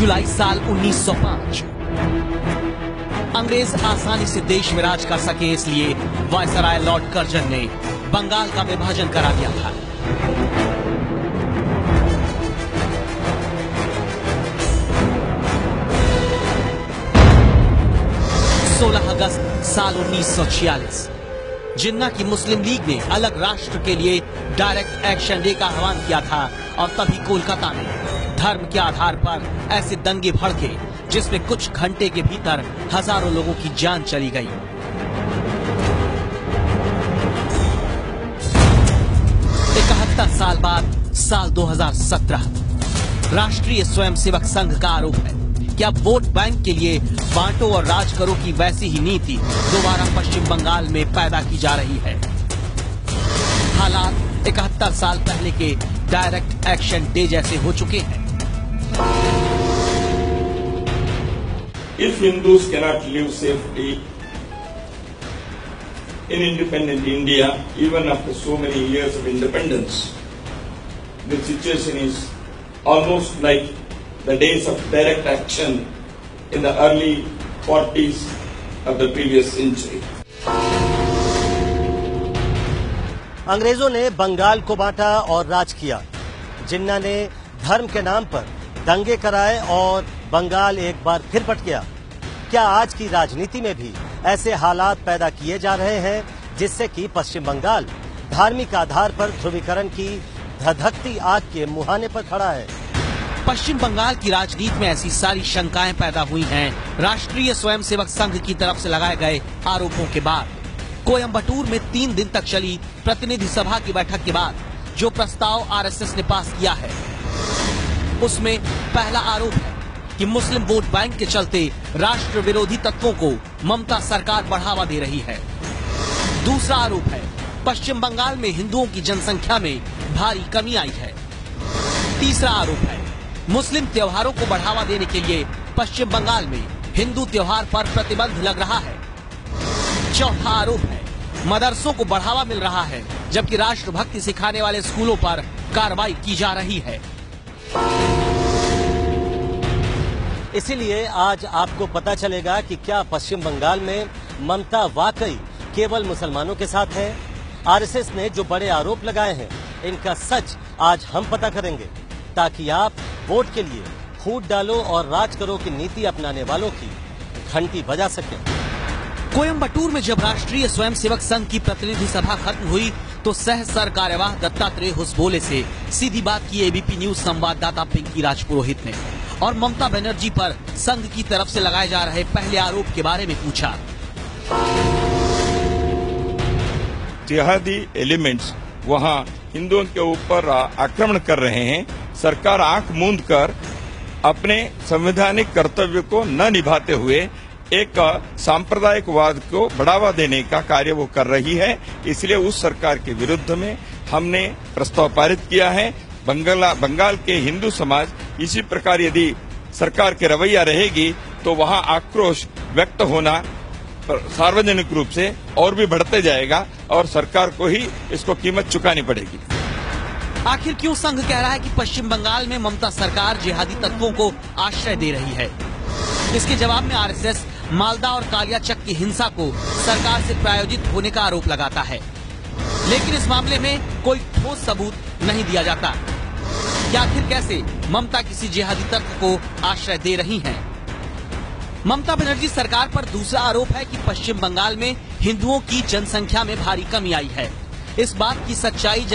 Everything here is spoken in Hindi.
जुलाई साल 1905 अंग्रेज आसानी से देश में राज कर सके इसलिए वायसराय लॉर्ड कर्जन ने बंगाल का विभाजन करा दिया था। अगस्त साल 1946 जिन्ना की मुस्लिम लीग ने अलग राष्ट्र के लिए डायरेक्ट एक्शन डे का आह्वान किया था और तभी कोलकाता में धर्म के आधार पर ऐसे दंगे भड़के जिसमें कुछ घंटे के भीतर हजारों लोगों की जान चली गई। साल बाद साल 2017 राष्ट्रीय स्वयंसेवक संघ का आरोप है कि अब वोट बैंक के लिए बांटो और राज करो की वैसी ही नीति दोबारा पश्चिम बंगाल में पैदा की जा रही है। हालात 71 साल पहले के डायरेक्ट एक्शन डे जैसे हो चुके हैं। If Hindus cannot live safely in independent India, even after so many years of independence, the situation is almost like the days of direct action in the early 40s of the previous century. अंग्रेजों ने बंगाल को बांटा और राज किया। जिन्ना ने धर्म के नाम पर दंगे कराए और बंगाल एक बार फिर पट गया। क्या आज की राजनीति में भी ऐसे हालात पैदा किए जा रहे हैं जिससे कि पश्चिम बंगाल धार्मिक आधार पर ध्रुवीकरण की धधकती आग के मुहाने पर खड़ा है? पश्चिम बंगाल की राजनीति में ऐसी सारी शंकाएं पैदा हुई हैं राष्ट्रीय स्वयंसेवक संघ की तरफ से लगाए गए आरोपों के बाद। कोयम्बटूर में 3 दिन तक चली प्रतिनिधि सभा की बैठक के बाद जो प्रस्ताव आरएसएस ने पास किया है उसमें पहला आरोप है कि मुस्लिम वोट बैंक के चलते राष्ट्र विरोधी तत्वों को ममता सरकार बढ़ावा दे रही है। दूसरा आरोप है पश्चिम बंगाल में हिंदुओं की जनसंख्या में भारी कमी आई है। तीसरा आरोप है मुस्लिम त्योहारों को बढ़ावा देने के लिए पश्चिम बंगाल में हिंदू त्योहार पर प्रतिबंध लग रहा है। चौथा आरोप है मदरसों को बढ़ावा मिल रहा है जबकि राष्ट्रभक्ति सिखाने वाले स्कूलों पर कार्रवाई की जा रही है। इसीलिए आज आपको पता चलेगा कि क्या पश्चिम बंगाल में ममता वाकई केवल मुसलमानों के साथ है। आरएसएस ने जो बड़े आरोप लगाए हैं इनका सच आज हम पता करेंगे ताकि आप वोट के लिए फूट डालो और राज करो की नीति अपनाने वालों की घंटी बजा सकें। कोयम्बटूर में जब राष्ट्रीय स्वयंसेवक संघ की प्रतिनिधि सभा खत्म हुई तो सह सर कार्यवाह दत्तात्रेय हुसबोले से सीधी बात की एबीपी न्यूज संवाददाता पिंकी राजपुरोहित ने और ममता बनर्जी पर संघ की तरफ से लगाए जा रहे पहले आरोप के बारे में पूछा। जिहादी एलिमेंट्स वहां हिंदुओं के ऊपर आक्रमण कर रहे हैं। सरकार आंख मूंद कर अपने संवैधानिक कर्तव्य को न निभाते हुए एक सांप्रदायिकवाद को बढ़ावा देने का कार्य वो कर रही है। इसलिए उस सरकार के विरुद्ध में हमने प्रस्ताव पारित किया है। बंगाल के हिंदू समाज इसी प्रकार यदि सरकार के रवैया रहेगी तो वहां आक्रोश व्यक्त होना सार्वजनिक रूप से और भी बढ़ते जाएगा और सरकार को ही इसको कीमत चुकानी पड़ेगी। आखिर क्यों संघ कह रहा है कि पश्चिम बंगाल में ममता सरकार जिहादी तत्वों को आश्रय दे रही है? इसके जवाब में आरएसएस मालदा और कालियाचक की हिंसा को सरकार से प्रायोजित होने का आरोप लगाता है, लेकिन इस मामले में कोई ठोस सबूत नहीं दिया जाता कि आखिर कैसे ममता किसी जिहादी तत्व को आश्रय दे रही हैं। ममता बनर्जी सरकार पर दूसरा आरोप है कि पश्चिम बंगाल में हिंदुओं की जनसंख्या में भारी कमी आई है। इस बात की सच्चाई